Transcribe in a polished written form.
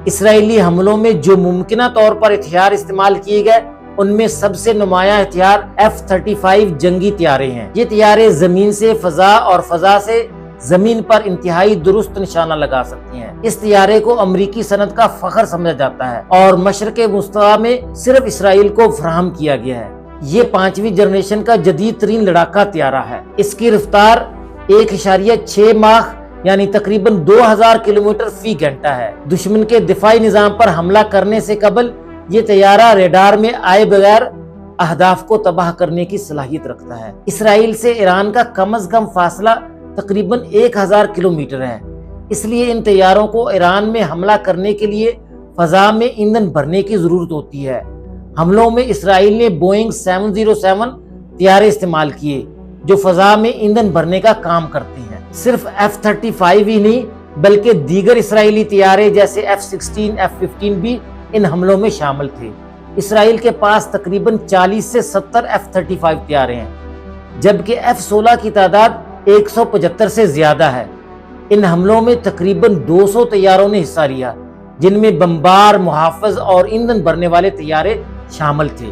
اسرائیلی حملوں میں جو ممکنہ طور پر ہتھیار استعمال کیے گئے ان میں سب سے نمایاں ہتھیار F-35 جنگی طیارے ہیں۔ یہ طیارے زمین سے فضا اور فضا سے زمین پر انتہائی درست نشانہ لگا سکتی ہیں۔ اس طیارے کو امریکی صنعت کا فخر سمجھا جاتا ہے اور مشرق وسطیٰ میں صرف اسرائیل کو فراہم کیا گیا ہے۔ یہ 5ویں جنریشن کا جدید ترین لڑاکا طیارہ ہے۔ اس کی رفتار 1.6 ماخ یعنی تقریباً 2000 کلومیٹر فی گھنٹہ ہے۔ دشمن کے دفاعی نظام پر حملہ کرنے سے قبل یہ طیارہ ریڈار میں آئے بغیر اہداف کو تباہ کرنے کی صلاحیت رکھتا ہے۔ اسرائیل سے ایران کا کم از کم فاصلہ تقریباً 1000 کلومیٹر ہے، اس لیے ان طیاروں کو ایران میں حملہ کرنے کے لیے فضا میں ایندھن بھرنے کی ضرورت ہوتی ہے۔ حملوں میں اسرائیل نے بوئنگ 707 طیارے استعمال کیے جو فضا میں ایندھن بھرنے کا کام کرتے ہیں۔ صرف F-35 ہی نہیں بلکہ دیگر اسرائیلی طیارے جیسے F-16 F-15 بھی ان حملوں میں شامل تھے۔ اسرائیل کے پاس تقریباً 40 سے 70 F-35 طیارے ہیں جبکہ F-16 کی تعداد 175 سے زیادہ ہے۔ ان حملوں میں تقریباً 200 طیاروں نے حصہ لیا جن میں بمبار، محافظ اور ایندھن بھرنے والے طیارے شامل تھے۔